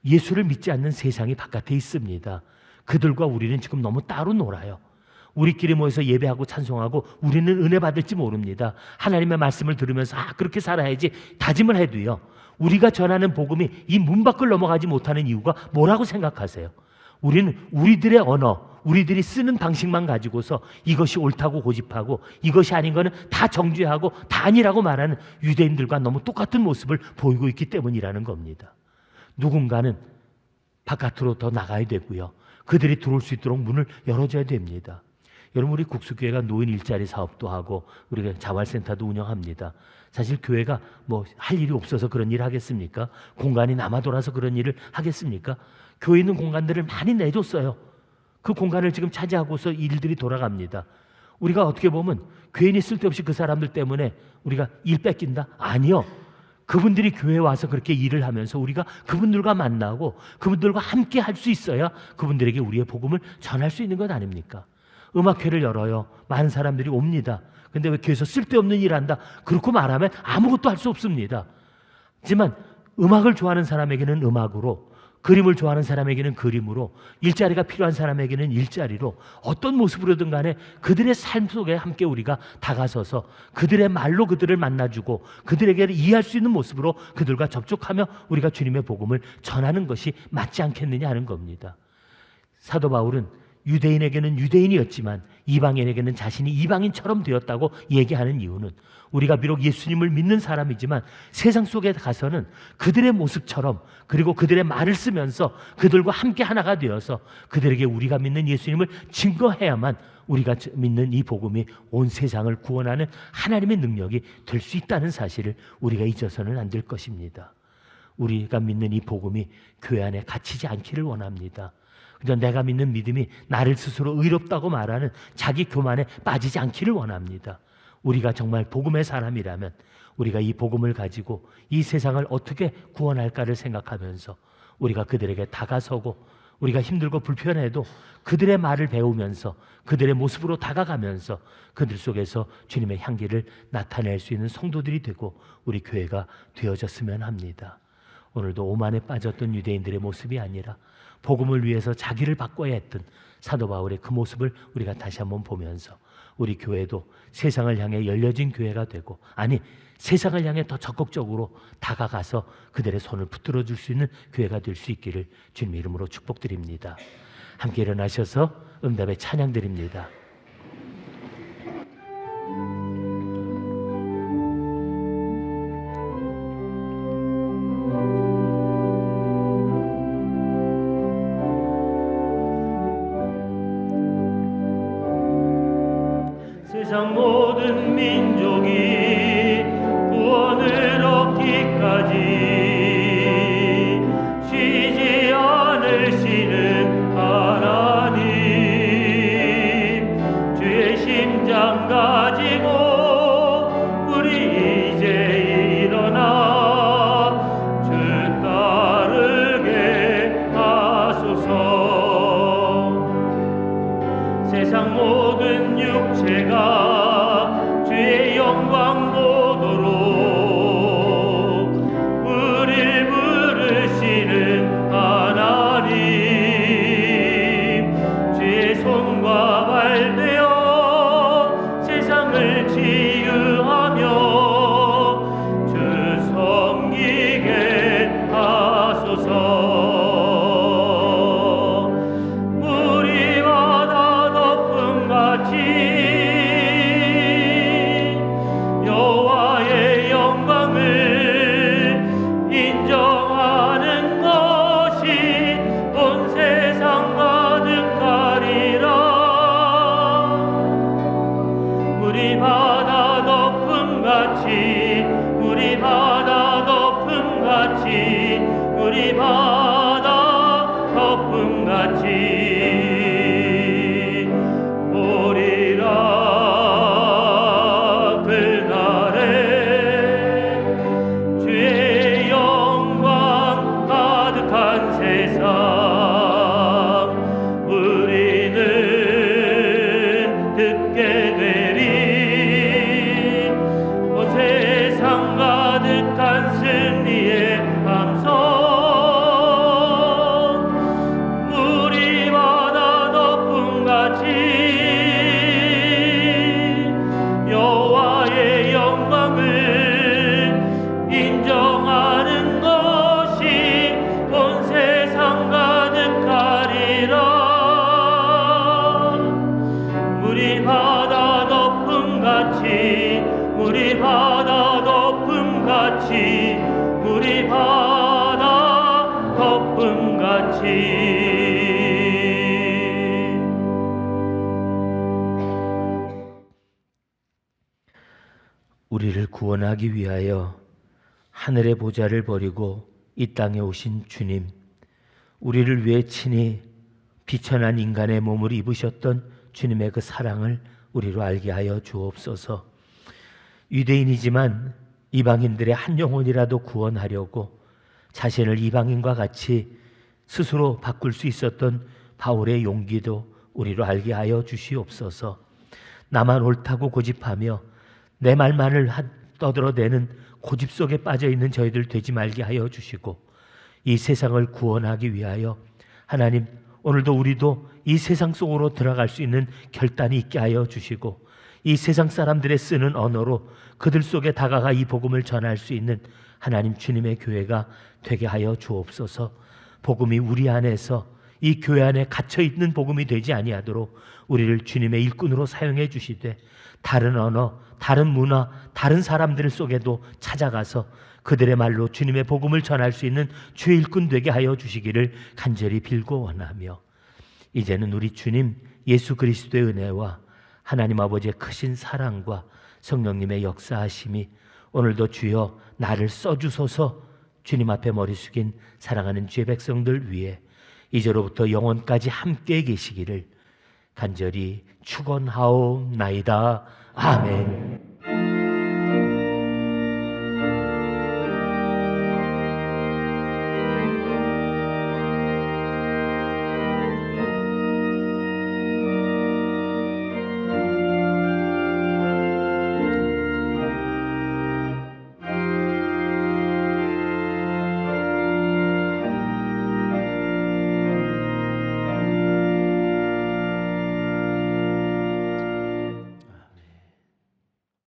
Speaker 1: 예수를 믿지 않는 세상이 바깥에 있습니다. 그들과 우리는 지금 너무 따로 놀아요. 우리끼리 모여서 예배하고 찬송하고 우리는 은혜 받을지 모릅니다. 하나님의 말씀을 들으면서 그렇게 살아야지 다짐을 해도요, 우리가 전하는 복음이 이 문 밖을 넘어가지 못하는 이유가 뭐라고 생각하세요? 우리는 우리들의 언어, 우리들이 쓰는 방식만 가지고서 이것이 옳다고 고집하고 이것이 아닌 거는 다 정죄하고 다 아니라고 말하는 유대인들과 너무 똑같은 모습을 보이고 있기 때문이라는 겁니다. 누군가는 바깥으로 더 나가야 되고요, 그들이 들어올 수 있도록 문을 열어줘야 됩니다. 여러분, 우리 국수교회가 노인 일자리 사업도 하고 우리가 자활센터도 운영합니다. 사실 교회가 뭐 할 일이 없어서 그런 일을 하겠습니까? 공간이 남아 돌아서 그런 일을 하겠습니까? 교회 있는 공간들을 많이 내줬어요. 그 공간을 지금 차지하고서 일들이 돌아갑니다. 우리가 어떻게 보면 괜히 쓸데없이 그 사람들 때문에 우리가 일 뺏긴다? 아니요. 그분들이 교회에 와서 그렇게 일을 하면서 우리가 그분들과 만나고 그분들과 함께 할 수 있어야 그분들에게 우리의 복음을 전할 수 있는 것 아닙니까? 음악회를 열어요. 많은 사람들이 옵니다. 근데 왜 교회에서 쓸데없는 일 한다? 그렇게 말하면 아무것도 할 수 없습니다. 하지만 음악을 좋아하는 사람에게는 음악으로, 그림을 좋아하는 사람에게는 그림으로, 일자리가 필요한 사람에게는 일자리로, 어떤 모습으로든 간에 그들의 삶 속에 함께 우리가 다가서서 그들의 말로 그들을 만나주고 그들에게 이해할 수 있는 모습으로 그들과 접촉하며 우리가 주님의 복음을 전하는 것이 맞지 않겠느냐 하는 겁니다. 사도 바울은 유대인에게는 유대인이었지만 이방인에게는 자신이 이방인처럼 되었다고 얘기하는 이유는, 우리가 비록 예수님을 믿는 사람이지만 세상 속에 가서는 그들의 모습처럼, 그리고 그들의 말을 쓰면서 그들과 함께 하나가 되어서 그들에게 우리가 믿는 예수님을 증거해야만 우리가 믿는 이 복음이 온 세상을 구원하는 하나님의 능력이 될 수 있다는 사실을 우리가 잊어서는 안 될 것입니다. 우리가 믿는 이 복음이 교회 안에 갇히지 않기를 원합니다. 그저 내가 믿는 믿음이 나를 스스로 의롭다고 말하는 자기 교만에 빠지지 않기를 원합니다. 우리가 정말 복음의 사람이라면 우리가 이 복음을 가지고 이 세상을 어떻게 구원할까를 생각하면서 우리가 그들에게 다가서고, 우리가 힘들고 불편해도 그들의 말을 배우면서 그들의 모습으로 다가가면서 그들 속에서 주님의 향기를 나타낼 수 있는 성도들이 되고 우리 교회가 되어졌으면 합니다. 오늘도 오만에 빠졌던 유대인들의 모습이 아니라 복음을 위해서 자기를 바꿔야 했던 사도 바울의 그 모습을 우리가 다시 한번 보면서 우리 교회도 세상을 향해 열려진 교회가 되고, 아니 세상을 향해 더 적극적으로 다가가서 그들의 손을 붙들어 줄 수 있는 교회가 될 수 있기를 주님의 이름으로 축복드립니다. 함께 일어나셔서 응답의 찬양 드립니다. 세상 모든 민족이 구원을 얻기까지 쉬지 않으시는 하나님, 주의 심장 가지고 우리 이제 일어나 주 따르게 하소서. 세상 모든 육체가 주의 영광 보도록 우릴 부르시는 하나님, 주의 손과 발 되어 세상을 치유하며 주 섬기게 하소서. 물이 바다 덮음같이 여호와의 영광을 인정하는 것이 온 세상 가득하리라. 우리 바다 덮음같이, 우리 바다 덮음같이, 우리 바다 덮음같이 오리라. 그날에 주의 영광 가득한 세상 우리는 듣게 되리. 온 세상 가득한 승리의 함성 우리 바다 덮음같이 우리 바다 덮음같이 우리를 구원하기 위하여 하늘의 보좌를 버리고 이 땅에 오신 주님, 우리를 위해 친히 비천한 인간의 몸을 입으셨던 주님의 그 사랑을 우리로 알게 하여 주옵소서. 유대인이지만 이방인들의 한 영혼이라도 구원하려고 자신을 이방인과 같이 스스로 바꿀 수 있었던 바울의 용기도 우리로 알게 하여 주시옵소서. 나만 옳다고 고집하며 내 말만을 떠들어대는 고집 속에 빠져있는 저희들 되지 말게 하여 주시고, 이 세상을 구원하기 위하여 하나님 오늘도 우리도 이 세상 속으로 들어갈 수 있는 결단이 있게 하여 주시고, 이 세상 사람들의 쓰는 언어로 그들 속에 다가가 이 복음을 전할 수 있는 하나님 주님의 교회가 되게 하여 주옵소서. 복음이 우리 안에서 이 교회 안에 갇혀있는 복음이 되지 아니하도록 우리를 주님의 일꾼으로 사용해 주시되, 다른 언어, 다른 문화, 다른 사람들 속에도 찾아가서 그들의 말로 주님의 복음을 전할 수 있는 주의 일꾼 되게 하여 주시기를 간절히 빌고 원하며, 이제는 우리 주님 예수 그리스도의 은혜와 하나님 아버지의 크신 사랑과 성령님의 역사하심이 오늘도 주여 나를 써주소서 주님 앞에 머리 숙인 사랑하는 주의 백성들 위해 이제로부터 영원까지 함께 계시기를 간절히 축원하옵나이다. 아멘.